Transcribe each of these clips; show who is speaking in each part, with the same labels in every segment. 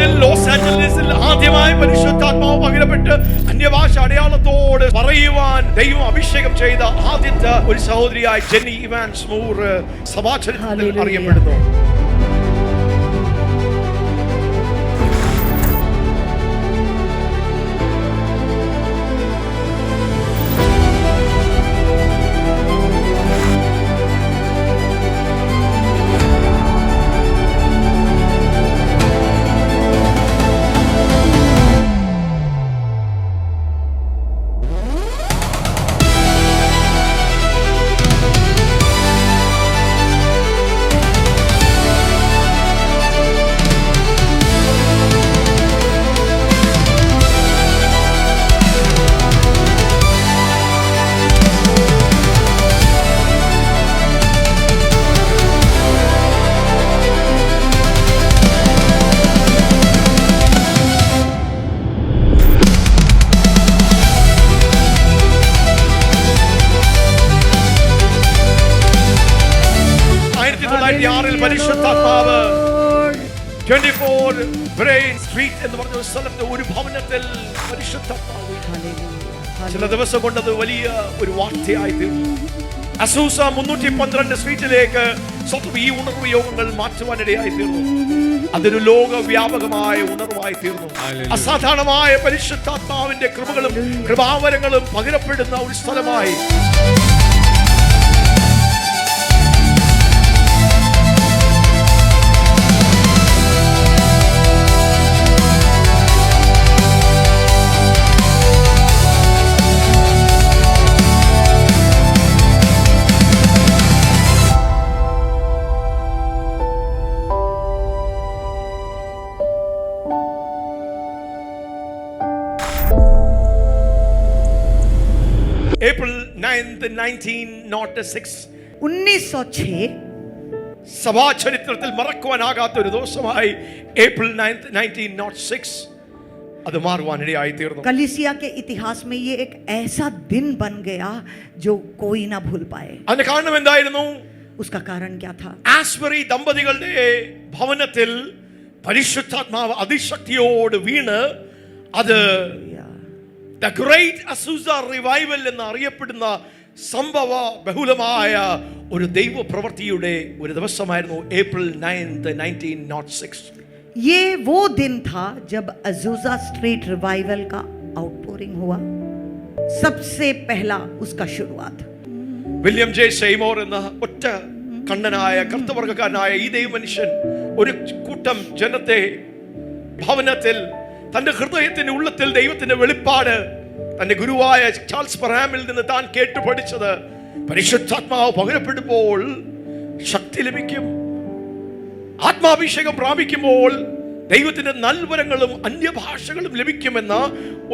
Speaker 1: ലണ്ടനിൽ ലോസ് ആഞ്ചലസിൽ ആദ്യമായി പരിശുദ്ധാത്മാവ് പകരപ്പെട്ട് അന്യഭാഷ അടയാളത്തോട് പറയുവാൻ ദൈവം അഭിഷേകം ചെയ്ത ആദ്യത്തെ ഒരു സഹോദരിയായി ജെന്നി ഇവാൻസ് മൂർ സഭാചരിത്രത്തിൽ അറിയപ്പെടുന്നു. പരിശുദ്ധാത്മാവ് 24 ബ്രെയിൻ സ്ട്രീറ്റ് എന്ന് പറഞ്ഞ സ്ഥലത്ത് ഒരു ഭവനത്തിൽ പരിശുദ്ധാത്മാവ് ചില ദിവസം കൊണ്ടത് വലിയ ഒരു വാർത്തയായി തീർന്നു. അസൂസ 312 സ്ട്രീറ്റിലേക്ക് സ്വന്തം ഈ ഉണർവ് യോഗങ്ങൾ മാറ്റുവാനിടയായി തീർന്നു. അതൊരു ലോകവ്യാപകമായ ഉണർവായി തീർന്നു. അസാധാരണമായ പരിശുദ്ധാത്മാവിന്റെ കൃപകളും കൃപാവരങ്ങളും പകരപ്പെടുന്ന ഒരു സ്ഥലമായി. April 9th 1906 സഭാ ചരിത്രത്തിൽ മറക്കുവാനാകാത്ത ഒരു ദിവസമായി April 9th 1906 അത് മാറുവാനിടയായി തീർന്നു.
Speaker 2: कलीसिया के इतिहास में ये एक ऐसा दिन बन गया जो कोई ना भूल पाए.
Speaker 1: അതിന്റെ കാരണം എന്തായിരുന്നു?
Speaker 2: उसका कारण क्या था?
Speaker 1: ആസ്ബറി ദമ്പതികളുടെ ഭവനത്തിൽ പരിശുദ്ധാത്മാവ് അതിശക്തിയോട് വീണ് അത് The Great Azusa Revival എന്ന് അറിയപ്പെടുന്ന സംഭവ ബഹുലമായ ഒരു ദൈവ പ്രവൃത്തിയുടെ ഒരു ദിവസമായിരുന്നു April 9th 1906.
Speaker 2: ये वो दिन था जब अज़ूज़ा स्ट्रीट रिवाइवल का आउटपोरिंग हुआ. सबसे पहला उसका शुरुआत.
Speaker 1: വില്യം ജെ സെയ്മോർ എന്ന ഒറ്റ കണ്ണനായ കർത്തവർഗക്കാരനായ ഈ ദൈവ മനുഷ്യൻ ഒരു കൂട്ടം ജനത്തെ ഭവനത്തിൽ തന്റെ ഹൃദയത്തിന്റെ ഉള്ളത്തിൽ ദൈവത്തിന്റെ വെളിപ്പാട് തന്റെ ഗുരുവായ ചാൾസ് പറാമിൽ നിന്ന് താൻ കേട്ടു പഠിച്ചത് പരിശുദ്ധാത്മാവ് പകരപ്പെടുമ്പോൾ ശക്തി ലഭിക്കും, ആത്മാഭിഷേകം പ്രാപിക്കുമ്പോൾ ദൈവത്തിന്റെ നൽവരങ്ങളും അന്യഭാഷകളും ലഭിക്കുമെന്ന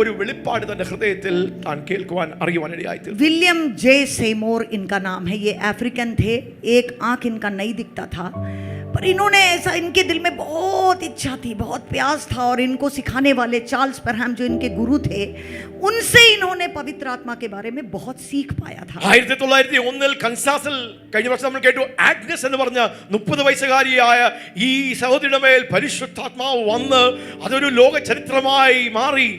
Speaker 1: ഒരു വെളിപ്പാട് തന്റെ ഹൃദയത്തിൽ താൻ കേൾക്കുവാൻ അറിയുവാനിടയായി.
Speaker 2: विलियम जे सेमोर इनका नाम है. ये अफ्रीकन थे. एक आंख इनका नहीं दिखता था, पर इन्होंने ऐसा, इनके दिल में बहुत इच्छा थी, बहुत प्यास था, और इनको सिखाने वाले चार्ल्स परहैम जो इनके गुरु थे, उनसे इन्होंने पवित्र आत्मा के बारे में बहुत सीख पाया था.
Speaker 1: 1901 കൻസാസിൽ കഴിഞ്ഞ വർഷം നമ്മൾ കേട്ടു ആഗ്നസ് എന്ന് പറഞ്ഞ 30 വയസ്സുകാരിയായ ഈ സഹോദരിയുടെ മേൽ പരിശുദ്ധാത്മാവ് വന്ന് അതൊരു ലോക ചരിത്രമായി മാറി.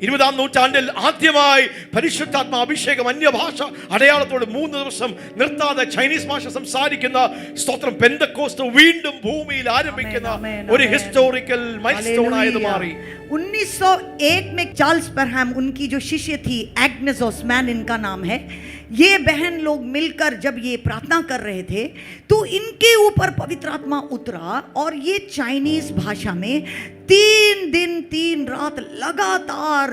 Speaker 1: 20ാം നൂറ്റാണ്ടിൽ ആദ്യമായി പരിശുദ്ധാത്മ അഭിഷേകം അന്യഭാഷ അടയാളത്തോട് 3 ദിവസം നിർത്താതെ ചൈനീസ് ഭാഷ സംസാരിക്കുന്ന സ്തോത്രം പെന്തക്കോസ്റ്റ് വീണ്ടും ഭൂമിയിൽ ആരംഭിക്കുന്ന ഒരു ഹിസ്റ്റോറിക്കൽ മൈൽസ്റ്റോൺ ആയത് മാറി.
Speaker 2: 1901 में चार्ल्स परहैम, उनकी जो शिष्य थी एग्नेस ओस्मान इनका नाम है, ये बहन लोग मिलकर जब ये प्रार्थना कर रहे थे तो इनके ऊपर पवित्र आत्मा उतरा और ये चाइनीज भाषा में 3 दिन 3 रात लगातार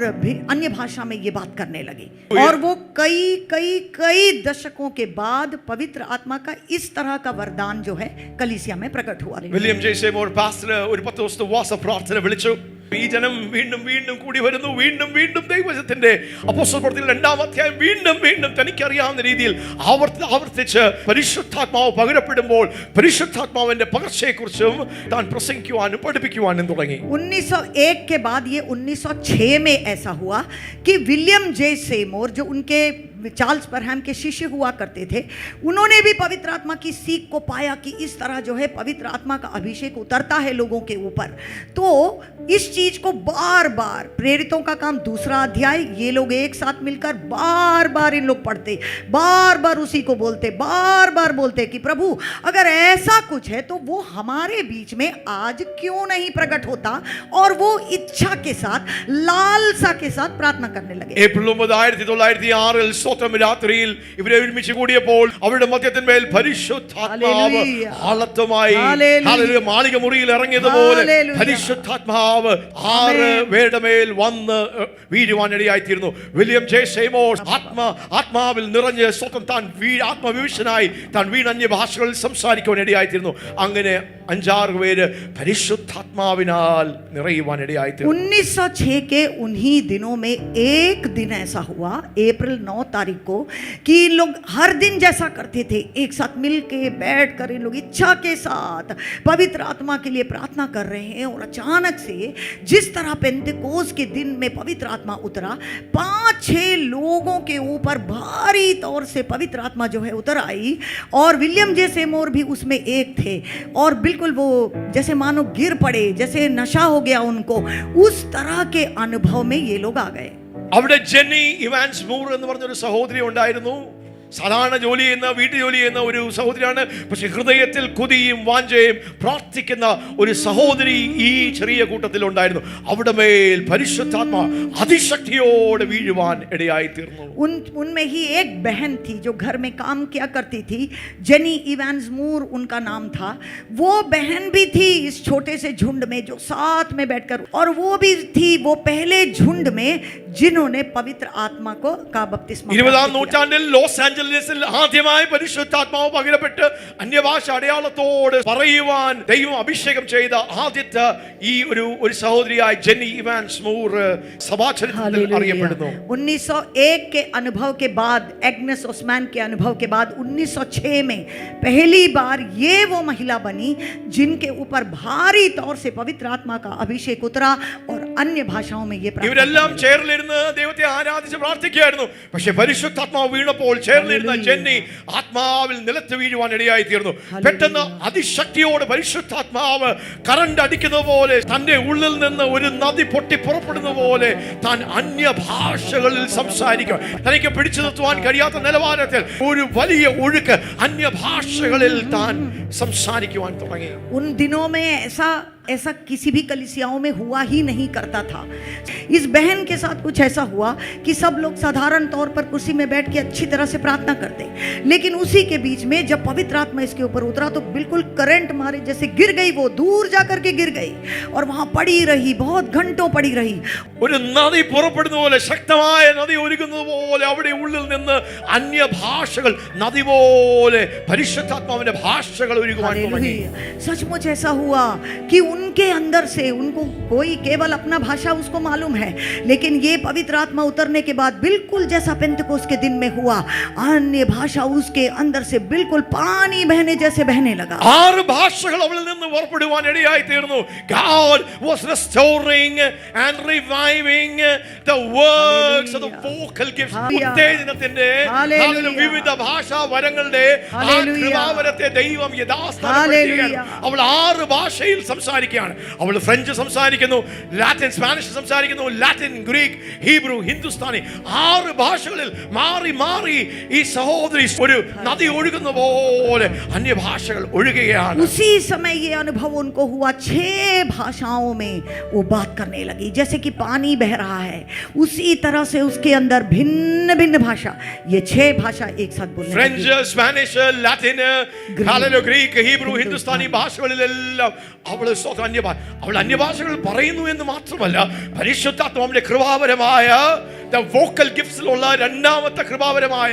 Speaker 2: अन्य भाषा में ये बात करने लगे. और वो कई कई कई दशकों के बाद पवित्र आत्मा का इस तरह का वरदान जो है कलीसिया में प्रकट हुआ.
Speaker 1: വില്യം ജെ സെയ്മോർ പാസ്റ്റർ ഒരു 10 ദിവസത്തെ ഉപവാസ പ്രാർത്ഥന വിളിച്ചു. ഈ ജനം വീണ്ടും വീണ്ടും കൂടി വരുന്നു. വീണ്ടും വീണ്ടും ദൈവത്തിന്റെ അപ്പോസ്തല പ്രവൃത്തികളുടെ 2ാം അധ്യായം വീണ്ടും വീണ്ടും തനിക്കറിയാവുന്ന രീതിയിൽ ആവർത്തിച്ച് പരിശുദ്ധാത്മാവ് പകരപ്പെടുമ്പോൾ പരിശുദ്ധാത്മാവിന്റെ പകർച്ചയെക്കുറിച്ചും താൻ പ്രസംഗിക്കുവാനും പഠിപ്പിക്കുവാനും തുടങ്ങി.
Speaker 2: 1901 के बाद ये 1906 में ऐसा हुआ कि विलियम जे सेमोर जो उनके चार्ल्स परहैम के शिष्य हुआ करते थे, उन्होंने भी पवित्र आत्मा की सीख को पाया कि इस तरह जो है पवित्र आत्मा का अभिषेक उतरता है लोगों के ऊपर। तो इस चीज को बार बार, प्रेरितों का काम 2 अध्याय, ये लोग एक साथ मिलकर बार बार इन लोग पढ़ते, बार बार उसी को बोलते, बार बार बोलते कि प्रभु अगर ऐसा कुछ है तो वो हमारे बीच में आज क्यों नहीं प्रकट होता, और वो इच्छा के साथ, लालसा के साथ प्रार्थना करने लगे।
Speaker 1: ഏപ്രിൽ 1906 സ്വതം രാത്രിയിൽ ഇവരെ ഒരുമിച്ച് കൂടിയപ്പോൾ അവരുടെ മധ്യത്തിന്മേൽ പരിശുദ്ധാത്മാവ് ആളത്തമായി മാളിക മുറിയിൽ ഇറങ്ങിയതുപോലെ പരിശുദ്ധാത്മാവ് 6 പേരുടെ മേൽ വന്ന് വീഴുവാനിടയായിത്തീരുന്നു. വില്യം ജെ സേമോസ് ആത്മാവിൽ നിറഞ്ഞ് സ്വതം താൻ ആത്മവിവശനായി താൻ വീണന്യ ഭാഷകളിൽ സംസാരിക്കുവാനിടയായിത്തീരുന്നു. അങ്ങനെ 5-6 പേര് പരിശുദ്ധാത്മാവിനാൽ നിറയുവാനിടയായിത്തീർന്നു.
Speaker 2: 1906 के उन्हीं दिनों में एक दिन ऐसा हुआ, अप्रैल 9 तारीख को, कि इन लोग हर दिन जैसा करते थे, एक साथ मिल के बैठ कर इन लोग इच्छा के साथ पवित्र आत्मा के लिए प्रार्थना कर रहे हैं। और अचानक से जिस तरह पेंतेकोस्त के दिन में पवित्र आत्मा उतरा, 5-6 लोगों के ऊपर भारी तौर से पवित्र आत्मा जो है उतर आई, और विलियम जे सेमोर भी उसमें एक थे, और बिल्कुल वो जैसे मानो गिर पड़े, जैसे नशा हो गया उनको, उस तरह के अनुभव में ये लोग आ गए।
Speaker 1: അവിടെ ജെന്നി ഇവാൻസ് മൂർ എന്ന് പറഞ്ഞൊരു സഹോദരി ഉണ്ടായിരുന്നു. സാധാരണ ജോലി ചെയ്യുന്ന, വീട്ടു ജോലി ചെയ്യുന്ന ഒരു സഹോദരിയാണ്. പക്ഷെ ഹൃദയത്തിൽ കൊതിയും വാഞ്ചയും പ്രാർത്ഥിക്കുന്ന ഒരു സഹോദരി ഈ ചെറിയ കൂട്ടത്തിൽ ഉണ്ടായിരുന്നു. അവിടെ മേൽ പരിശുദ്ധാത്മ അതിശക്തിയോടെ വീഴുവാൻ ഇടയായി തീർന്നു.
Speaker 2: उनमें ही एक बहन थी जो घर में काम किया करती थी, जेनी इवांस मूर उनका नाम था। वो बहन भी थी इस छोटे से झुंड में जो साथ में बैठकर, और वो भी थी वो पहले झुंड में जिन्होंने पवित्र आत्मा को का बपतिस्मा
Speaker 1: 20-ാം നൂറ്റാണ്ടിൽ ലോസ് ആഞ്ചലസിൽ ആദ്യമായി പരിശുദ്ധാത്മാവ് പകരപ്പെട്ട് അന്യഭാഷ അടയാളത്തോട് പറയുവാൻ ദൈവം അഭിഷേകം ചെയ്ത ആദ്യത്തെ ഈ ഒരു സഹോദരിയായ ജെന്നി ഇവാൻസ് മൂർ സഭാചരിത്രത്തിൽ അറിയപ്പെടുന്നു.
Speaker 2: 1901 के अनुभव के बाद, एग्नेस ओस्मान के अनुभव के बाद 1906 में पहली बार ये वो महिला बनी जिनके ऊपर भारी तौर से पवित्र आत्मा का अभिषेक उतरा और अन्य भाषाओं में ये
Speaker 1: ഇവരെല്ലാം ചേർന്നിരുന്ന് ദൈവത്തെ ആരാധിച്ച് പ്രാർത്ഥിക്കുകയായിരുന്നു. പക്ഷേ പരിശുദ്ധാത്മാവ് വീണപ്പോൾ ചേർന്നിരുന്ന ജെന്നി ആത്മാവിൽ നിലത്ത് വീഴുവാൻ ഇടയായി തീർന്നു. പെട്ടെന്ന് അതിശക്തിയോട് പരിശുദ്ധാത്മാവ് കറണ്ട് അടിക്കുന്ന പോലെ തന്റെ ഉള്ളിൽ നിന്ന് ഒരു നദി പൊട്ടി പുറപ്പെടുന്ന പോലെ താൻ അന്യ ഭാഷകളിൽ സംസാരിക്കും. തനിക്ക് പിടിച്ചു നിർത്തുവാൻ കഴിയാത്ത നിലവാരത്തിൽ ഒരു വലിയ ഒഴുക്ക് അന്യ ഭാഷകളിൽ താൻ സംസാരിക്കുവാൻ തുടങ്ങി.
Speaker 2: उन दिनों में ऐसा किसी भी कलीसियाओं में हुआ ही नहीं करता था। इस बहन के साथ कुछ ऐसा हुआ कि सब लोग साधारण तौर पर कुर्सी में बैठ के अच्छी तरह से प्रार्थना करते, लेकिन उसी के बीच में जब पवित्र आत्मा इसके ऊपर उतरा तो बिल्कुल करंट मारे जैसे गिर गई, वो दूर जाकर के गिर गई और वहां पड़ी रही, बहुत घंटों पड़ी रही.
Speaker 1: ഒരു നദി പുറപ്പെടുന്ന പോലെ, ശക്തമായ നദി ഒഴുകുന്നത് പോലെ അവിടെ ഉള്ളിൽ നിന്ന് അന്യ ഭാഷകൾ നദി പോലെ പരിശുദ്ധാത്മാവിന്റെ ഭാഷകൾ ഒഴുകുവാൻ തുടങ്ങി.
Speaker 2: सचमुच ऐसा हुआ कि उनके अंदर से, उनको कोई केवल अपना भाषा उसको मालूम है, लेकिन ये पवित्र आत्मा उतरने के बाद बिल्कुल जैसा पेंतेकोस्त के दिन में हुआ, अन्य भाषा उसके अंदर से बिल्कुल पानी बहने जैसे बहने लगा.
Speaker 1: 6 ഭാഷകൾ അവളിൽ നിന്ന് പുറപ്പെടുവാൻ ഇടയായി തീർന്നു. God was restoring and reviving the works of the vocal gifts. ഉത്തേജനത്തിന്റെ വിവിധ ഭാഷാ വരങ്ങളുടെ കൃപാവരത്തെ ദൈവം യഥാസ്ഥാനപ്പെടുത്തുകയാണ്. അവൾ 6 ഭാഷയിൽ സംസാരിക്കുകയാണ്. അവൾ ഫ്രഞ്ച് സംസാരിക്കുന്നു, ലാറ്റിൻ സ്പാനിഷ് സംസാരിക്കുന്നു, ലാറ്റിൻ, ഗ്രീക്ക്, ഹീബ്രു, ഹിന്ദുസ്ഥാനി, 6 ഭാഷകളിൽ മാറി മാറി ഈ സഹോദരി ഒരു നദി ഒഴുകുന്ന പോലെ അന്യഭാഷകൾ ഒഴുകുകയാണ്.
Speaker 2: उसी समय ये अनुभव उनको हुआ, 6 भाषाओं में वो बात करने लगी जैसे कि पानी बह रहा है, उसी तरह से उसके अंदर भिन्न भिन्न भाषा, ये 6 भाषा एक साथ बोलने
Speaker 1: French, Spanish, Latin, Greek, Hebrew, Hindustani ഭാഷകളിലെല്ലാം അവൾ അന്യഭാഷകൾ പറയുന്നു എന്ന് മാത്രമല്ല, പരിശുദ്ധാത്മാവിന്റെ കൃപാവരമായ വോക്കൽ ഗിഫ്റ്റ്സിലുള്ള രണ്ടാമത്തെ കൃപാവരമായ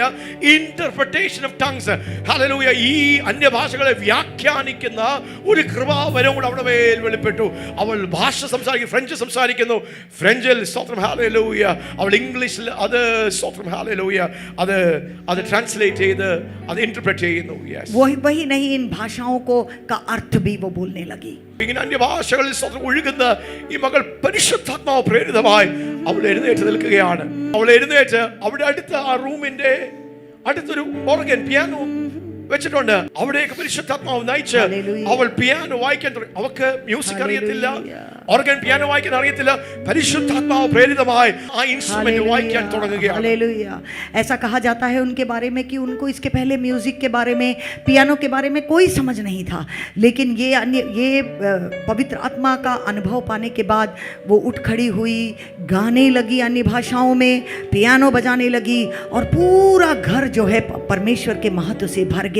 Speaker 1: ഇന്റർപ്രിട്ടേഷൻ ഓഫ് ടങ്സ്, ഹല്ലേലൂയ, ഈ അന്യഭാഷകളെ വ്യാഖ്യാനിക്കുന്ന ഒരു കൃപാവരം കൂടെ അവിടെ മേൽ വെളിപ്പെട്ടു. അവൾ ഭാഷ സംസാരിക്കുന്നു, ഫ്രഞ്ച് സംസാരിക്കുന്നു, ഫ്രഞ്ചിൽ സ്തോത്രം ഹല്ലേലൂയ, അവൾ ഇംഗ്ലീഷിൽ അത് സ്തോത്രം ഹല്ലേലൂയ അത് ട്രാൻസ്ലേറ്റ് ചെയ്ത് അത് ഇന്റർപ്രറ്റ് ചെയ്യുന്നു.
Speaker 2: वही नहीं, इन भाषाओं को का अर्थ भी वो बोलने लगी.
Speaker 1: ഇങ്ങനെ അന്യഭാഷകളിൽ ഒഴുകുന്ന ഈ മകൾ പരിശുദ്ധാത്മാവ് പ്രേരിതമായി അവൾ എഴുന്നേറ്റ് നിൽക്കുകയാണ്. അവൾ എഴുന്നേറ്റ് അവിടെ അടുത്ത ആ റൂമിന്റെ അടുത്തൊരു ഓർഗൻ പിയാനോ വെച്ചിട്ടുണ്ട്. അവിടേക്ക് പരിശുദ്ധാത്മാവ് നയിച്ച് അവൾ പിയാനോ വായിക്കാൻ തുടങ്ങി. അവൾക്ക് മ്യൂസിക് അറിയത്തില്ല, ഓർഗൻ പിയാനോ വായിക്കാൻ അറിയത്തില്ല. പരിശുദ്ധാത്മാവ് പ്രേരിതമായി ആ ഇൻസ്ട്രുമെന്റ് വായിക്കാൻ തുടങ്ങുകയാണ്.
Speaker 2: हालेलुया। ऐसा कहा जाता है उनके बारे में कि उनको इसके पहले म्यूजिक के बारे में, पियानो के बारे में कोई समझ नहीं था, लेकिन ये पवित्र आत्मा का अनुभव पाने के बाद वो उठ खड़ी हुई, गाने लगी अन्य भाषाओं में, पियानो बजाने लगी और पूरा घर जो है परमेश्वर के महत्व से भर गया।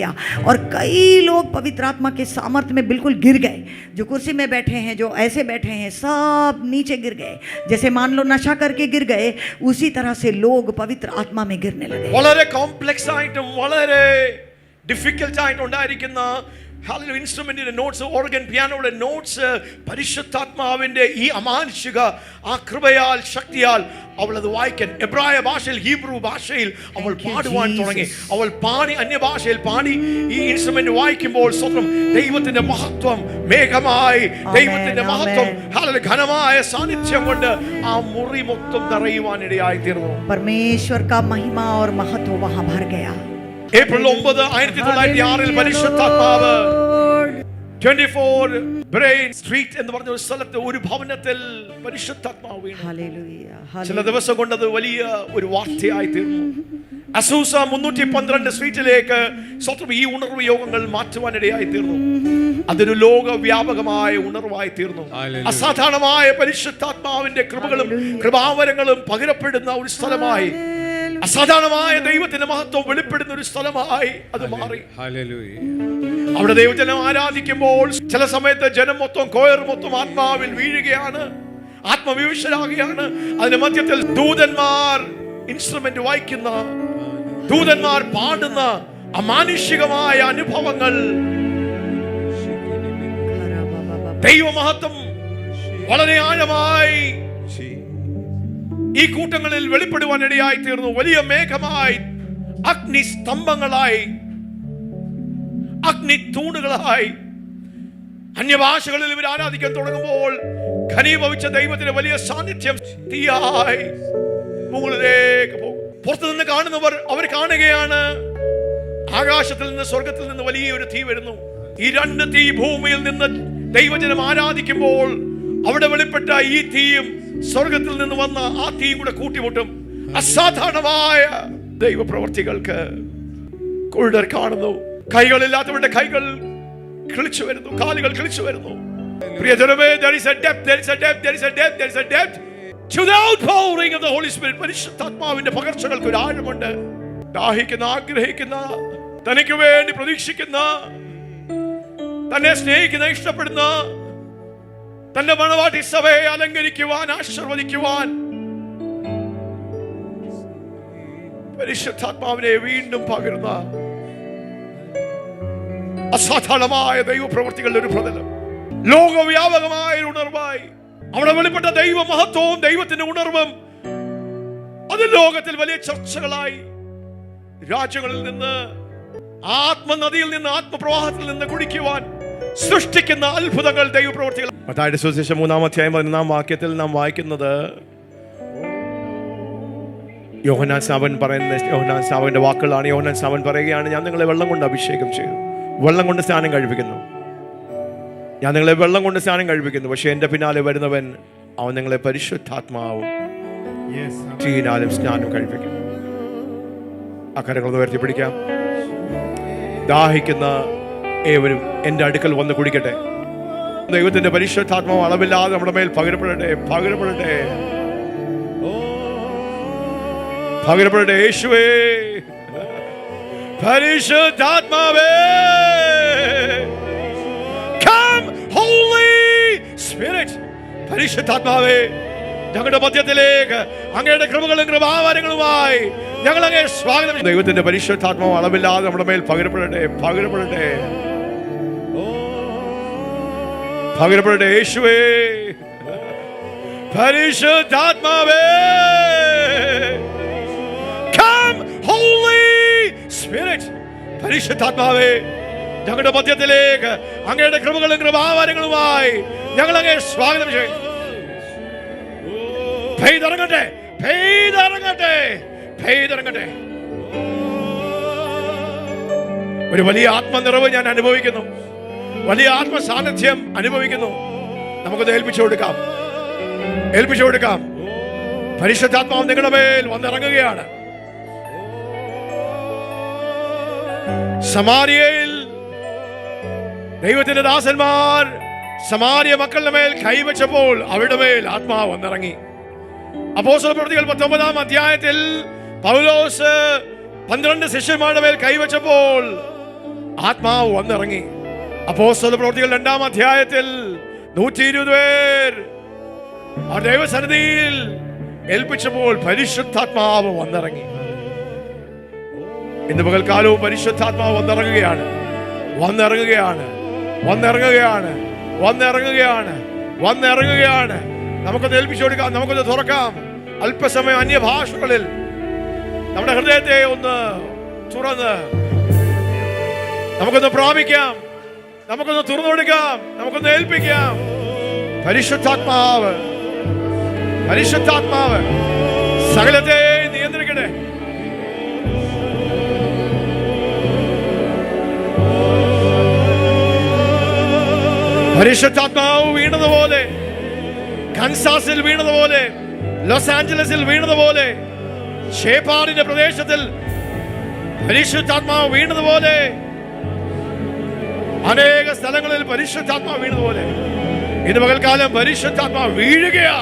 Speaker 2: और कई लोग पवित्र आत्मा के सामर्थ्य में बिल्कुल गिर गए। जो कुर्सी में बैठे हैं, जो ऐसे बैठे हैं, सब नीचे गिर गए। जैसे मान लो नशा करके गिर गए, उसी तरह से लोग पवित्र आत्मा में गिरने लगे।
Speaker 1: വളരെ കോംപ്ലക്സ് ആയിട്ടും വളരെ ഡിഫിക്കൽട്ട് ആയിട്ടും ഉണ്ടായിരിക്കുന്ന ഇൻസ്ട്രുമെന്റിന്റെ നോട്ട്സ്, ഓർഗൻ പിയാനോയുടെ നോട്ട്സ് പരിശുദ്ധാത്മാവിന്റെ ഈ അമാനുഷിക ആ കൃപയാൽ ശക്തിയാൽ അവൾ അത് വായിക്കാൻ എബ്രായ ഭാഷയിൽ, ഹീബ്രു ഭാഷയിൽ അവൾ പാടുവാൻ തുടങ്ങി. അവൾ പാടി, അന്യഭാഷയിൽ പാടി ഈ ഇൻസ്ട്രുമെന്റ് വായിക്കുമ്പോൾ സ്വന്തം ദൈവത്തിന്റെ മഹത്വം മേഘമായി, ദൈവത്തിന്റെ മഹത്വം ഘനമായ സാന്നിധ്യം കൊണ്ട് ആ മുറി മൊത്തം നിറയുവാൻ ഇടയായി തീർന്നു.
Speaker 2: परमेश्वर का महिमा और महत्व वहां भर गया।
Speaker 1: ഏപ്രിൽ 9, 1906 പരിശുദ്ധാത്മാവ് 24 ബ്രെയിൻ സ്ട്രീറ്റ് എന്ന് പറഞ്ഞ ഒരു സ്ഥലത്ത് ഒരു ഭവനത്തിൽ പരിശുദ്ധാത്മാവ് വീണു.
Speaker 2: हालेलुया।
Speaker 1: ചില ദിവസം കൊണ്ട് അത് വലിയ ഒരു വാർത്തയായി തീർന്നു. അസൂസ 312 സ്ട്രീറ്റിലേക്ക് സ്വന്തം ഈ ഉണർവ് യോഗങ്ങൾ മാറ്റുവാനിടയായി തീർന്നു. അതൊരു ലോകവ്യാപകമായ ഉണർവായി തീർന്നു. അസാധാരണമായ പരിശുദ്ധാത്മാവിന്റെ കൃപകളും കൃപാവരങ്ങളും പകരപ്പെടുന്ന ഒരു സ്ഥലമായി, അസാധാരണമായ ദൈവത്തിന്റെ മഹത്വം വെളിപ്പെടുന്ന ഒരു സ്ഥലമായി അത് മാറി. അവിടെ ദൈവജനം ആരാധിക്കുമ്പോൾ ചില സമയത്ത് ജനം മൊത്തം, കോയർ മൊത്തം ആത്മാവിൽ വീഴുകയാണ്, ആത്മവിവശരാകുകയാണ്. അതിന്റെ മധ്യത്തിൽ ദൂതന്മാർ ഇൻസ്ട്രുമെന്റ് വായിക്കുന്ന, ദൂതന്മാർ പാടുന്ന അമാനുഷികമായ അനുഭവങ്ങൾ, ദൈവമഹത്വം വളരെ ആഴമായി ഈ കൂട്ടങ്ങളിൽ വെളിപ്പെടുവാൻ ഇടയായി തീർന്നു. വലിയ മേഘമായി, അഗ്നി സ്തംഭങ്ങളായി, അഗ്നി തൂണുകളായി അന്യഭാഷകളിൽ ഇവർ ആരാധിക്കാൻ തുടങ്ങുമ്പോൾ ഘനീഭവിച്ച ദൈവത്തിന്റെ വലിയ സാന്നിധ്യം തീയായി മുകളിലേക്ക് പോകും. പുറത്തുനിന്ന് കാണുന്നവർ അവർ കാണുകയാണ്, ആകാശത്തിൽ നിന്ന്, സ്വർഗത്തിൽ നിന്ന് വലിയൊരു തീ വരുന്നു. ഈ രണ്ട് തീ ഭൂമിയിൽ നിന്ന് ദൈവജനം ആരാധിക്കുമ്പോൾ അവിടെ വെളിപ്പെട്ട ഈ തീയും സ്വർഗത്തിൽ നിന്ന് വന്ന ആ തീയും കൂടെ കൂട്ടിമുട്ടും. അസാധാരണമായ ദൈവപ്രവർത്തികൾക്ക് കുരുടർ കാണുന്നു. കൈകളില്ലാത്തവരുടെ കൈകൾ കിളിച്ചു വരുന്നു, കാലുകൾ കിളിച്ചു വരുന്നു. പ്രിയജനമേ, there is a depth, there is a depth, there is a depth, there is a depth to the outpouring of the Holy Spirit. പരിശുദ്ധാത്മാവിന്റെ പകർച്ചകൾക്ക് ഒരു ആഴമുണ്ട്. ദാഹിക്കുന്ന, ആഗ്രഹിക്കുന്ന, തനിക്ക് വേണ്ടി പ്രതീക്ഷിക്കുന്ന, തന്നെ സ്നേഹിക്കുന്ന, ഇഷ്ടപ്പെടുന്ന, തന്റെ മണവാട്ടി സഭയെ അലങ്കരിക്കുവാൻ, ആശീർവദിക്കുവാൻ പരിശുദ്ധാത്മാവിനെ വീണ്ടും പകരുന്ന അസാധാരണമായ ദൈവപ്രവൃത്തികളുടെ ഒരു പ്രതലം, ലോകവ്യാപകമായ ഉണർവായി അവിടെ വെളിപ്പെട്ട ദൈവ മഹത്വവും ദൈവത്തിന്റെ ഉണർവും അത് ലോകത്തിൽ വലിയ ചർച്ചകളായി, രാജ്യങ്ങളിൽ നിന്ന്, ആത്മനദിയിൽ നിന്ന്, ആത്മപ്രവാഹത്തിൽ നിന്ന് കുടിക്കുവാൻ സൃഷ്ടിക്കുന്ന അത്ഭുതങ്ങൾ, ദൈവപ്രവൃത്തികൾ. മത്തായിയുടെ സുവിശേഷം 3-ാം അധ്യായം 11-ാം വാക്യത്തിൽ നാം വായിക്കുന്നത്, യോഹന്നാൻ സ്നാപകന്റെ വാക്കുകളാണ്. യോഹന്നാൻ സ്നാപകൻ പറയുകയാണ്, ഞാൻ നിങ്ങളെ വെള്ളം കൊണ്ട് അഭിഷേകം ചെയ്തു, വെള്ളം കൊണ്ട് സ്നാനം കഴിപ്പിക്കുന്നു, ഞാൻ നിങ്ങളെ വെള്ളം കൊണ്ട് സ്നാനം കഴിപ്പിക്കുന്നു, പക്ഷെ എന്റെ പിന്നാലെ വരുന്നവൻ, അവൻ നിങ്ങളെ പരിശുദ്ധാത്മാവും തീയിനാലും സ്നാനം കഴിപ്പിക്കും. ആ കരങ്ങളൊന്ന് ഉയർത്തി പിടിക്കാം. ദാഹിക്കുന്ന ഏവരും എന്റെ അടുക്കൽ വന്ന് കുടിക്കട്ടെ. ദൈവത്തിന്റെ പരിശുദ്ധാത്മാവ് അളവില്ലാതെ നമ്മുടെ മേൽ പകരപ്പെടട്ടെ, പകരപ്പെടട്ടെ, പകരപ്പെടട്ടെ. യേശുവേ, പരിശുദ്ധാത്മാവേ, come Holy Spirit, പരിശുദ്ധാത്മാവേ, ഞങ്ങളുടെ മധ്യത്തിലേക്ക് അങ്ങയുടെ കൃപകളും കൃപാവരങ്ങളുമായി ഞങ്ങൾ അങ്ങേ സ്വാഗതം. ദൈവത്തിന്റെ പരിശുദ്ധാത്മാവ് അളവില്ലാതെ നമ്മുടെ മേൽ പകരപ്പെടട്ടെ, പകരപ്പെടട്ടെ, പകരപ്പെടട്ടെ. യേശുവേ, പരിശുദ്ധാത്മാവേ, come Holy Spirit, പരിശുദ്ധാത്മാവേ, ഞങ്ങളുടെ മധ്യത്തിലേക്ക് അങ്ങയുടെ കൃപകളും കൃപാവരങ്ങളുമായി ഞങ്ങൾ അങ്ങേ സ്വാഗതം ചെയ്യും. പെയ്തിറങ്ങട്ടെ, പെയ്തിറങ്ങട്ടെ, പെയ്തിറങ്ങട്ടെ. ഒരു വലിയ ആത്മനിറവ് ഞാൻ അനുഭവിക്കുന്നു, വലിയ ആത്മ സാന്നിധ്യം അനുഭവിക്കുന്നു. നമുക്കത് ഏൽപ്പിച്ചു കൊടുക്കാം, ഏൽപ്പിച്ചു കൊടുക്കാം. പരിശുദ്ധാത്മാവ് നിങ്ങളുടെ മേൽ വന്നിറങ്ങുകയാണ്. സമാരിയയിൽ ദൈവത്തിന്റെ ദാസന്മാർ സമാരിയ മക്കളുടെ മേൽ കൈവച്ചപ്പോൾ അവരുടെ മേൽ ആത്മാവ് വന്നിറങ്ങി. അപ്പോസ്തലപ്രവൃത്തികൾ 19-ാം അധ്യായത്തിൽ പൗലോസ് 12 ശിഷ്യന്മാരുടെ മേൽ കൈവച്ചപ്പോൾ ആത്മാവ് വന്നിറങ്ങി. അപ്പോസ്തലപ്രവൃത്തികൾ 2-ാം അധ്യായത്തിൽ 120 പേർ ആ ദൈവസന്നിധിയിൽ ഏൽപ്പിച്ചപ്പോൾ പരിശുദ്ധാത്മാവ് വന്നിറങ്ങി. ഇന്ന് പകൽക്കാലവും പരിശുദ്ധാത്മാവ് വന്നിറങ്ങുകയാണ്, വന്നിറങ്ങുകയാണ്, വന്നിറങ്ങുകയാണ്, വന്നിറങ്ങുകയാണ്, വന്നിറങ്ങുകയാണ്. നമുക്കൊന്ന് ഏൽപ്പിച്ചു കൊടുക്കാം, നമുക്കൊന്ന് തുറക്കാം. അല്പസമയം അന്യഭാഷകളിൽ നമ്മുടെ ഹൃദയത്തെ ഒന്ന് തുറന്ന് നമുക്കൊന്ന് പ്രാപിക്കാം, നമുക്കൊന്ന് തുറന്നു കൊടുക്കാം, നമുക്കൊന്ന് ഏൽപ്പിക്കാം. പരിശുദ്ധാത്മാവ്, പരിശുദ്ധാത്മാവ് സകലത്തെ നിയന്ത്രിക്കട്ടെ. പരിശുദ്ധാത്മാവ് വീണതുപോലെ, കൻസാസിൽ വീണതുപോലെ, ലോസ് ആഞ്ചലസിൽ വീണതുപോലെ, ഷേപ്പാടിന്റെ പ്രദേശത്തിൽ പരിശുദ്ധാത്മാവ് വീണതുപോലെ, അനേക സ്ഥലങ്ങളിൽ പരിശുദ്ധാത്മാവ് വീണതുപോലെ ഇന്ന് പകൽക്കാലം പരിശുദ്ധാത്മാവ് വീഴുകയാ.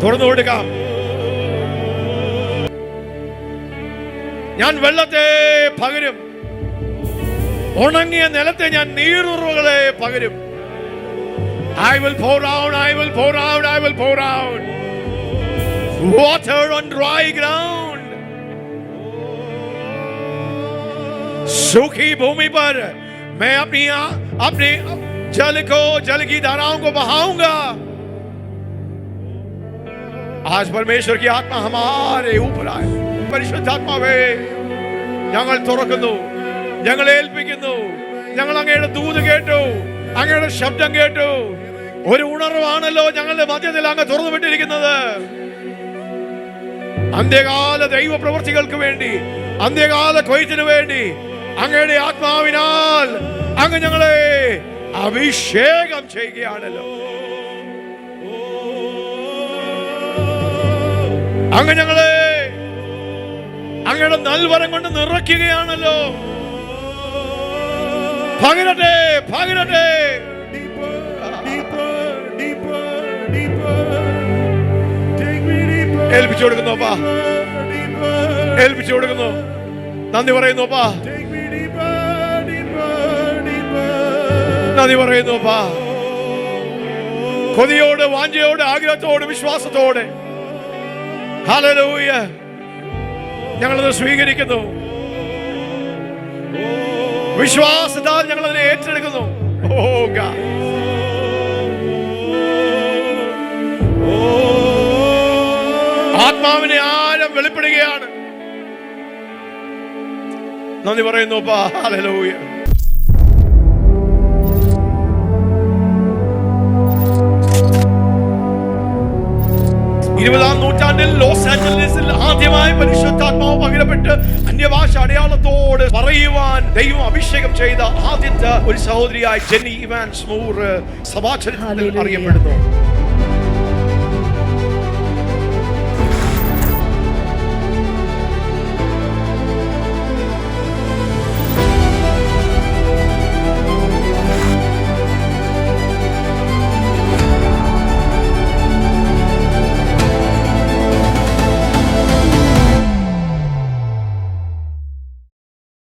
Speaker 1: തുറന്നു കൊടുക്കാം. ഞാൻ വെള്ളത്തെ പകരും, ഉണങ്ങിയ നിലത്തെ ഞാൻ നീരുറവുകളെ പകരും. I will pour out, I will pour out, I will pour out water on dry ground. सूखी भूमि पर मैं अपनी जल की धाराओं को बहाऊंगा. आज परमेश्वर की आत्मा हमारे ऊपर आए. പരിശുദ്ധാത്മാവേ, ഞങ്ങൾ തുറക്കുന്നു, ഞങ്ങൾ ഏൽപ്പിക്കുന്നു. ഞങ്ങൾ അങ്ങയുടെ ദൂത് കേട്ടു, അങ്ങയുടെ ശബ്ദം കേട്ടു. ഒരു ഉണർവാണല്ലോ ഞങ്ങളുടെ മധ്യത്തിൽ അങ്ങ് തുറന്നു വിട്ടിരിക്കുന്നത്. അന്ത്യകാല ദൈവ പ്രവൃത്തികൾക്ക് വേണ്ടി, അന്ത്യകാല കൊയ്ത്തിന് വേണ്ടി അങ്ങയുടെ ആത്മാവിനാൽ അങ്ങ് ഞങ്ങളെ അഭിഷേകം ചെയ്യുകയാണല്ലോ. അങ്ങ് ഞങ്ങളെ അങ്ങയുടെ നൽവരം കൊണ്ട് നിറയ്ക്കുകയാണല്ലോ. പകരട്ടെ, പകരട്ടെ. ഏൽപ്പിച്ചു കൊടുക്കുന്നു അപ്പാ, ഏൽപ്പിച്ചു കൊടുക്കുന്നു. നന്ദി പറയുന്നു അപ്പാ, നന്ദി പറയുന്നു അപ്പാ. കൊതിയോട്, വാഞ്ചയോട്, ആഗ്രഹത്തോട്, വിശ്വാസത്തോടെ ഹല്ലേലൂയ ഞങ്ങളത് സ്വീകരിക്കുന്നു. വിശ്വാസത്താൽ ഞങ്ങൾ അതിനെ ഏറ്റെടുക്കുന്നു. ആത്മാവിനെ ആഴം വെളിപ്പെടുകയാണ്. നന്ദി പറയുന്നു അപ്പാ. ഹല്ലേലൂയ. ഇരുപതാം നൂറ്റാണ്ടിൽ ലോസ് ആഞ്ചലസിൽ ആദ്യമായി പരിശുദ്ധാത്മാവ് പകരപ്പെട്ട് അന്യഭാഷ അടയാളത്തോട് പറയുവാൻ ദൈവം അഭിഷേകം ചെയ്ത ആദ്യത്തെ ഒരു സഹോദരിയായി ജെന്നി ഇവാൻസ് മൂർ സഭാചരിത്രത്തിൽ അറിയപ്പെടുന്നു.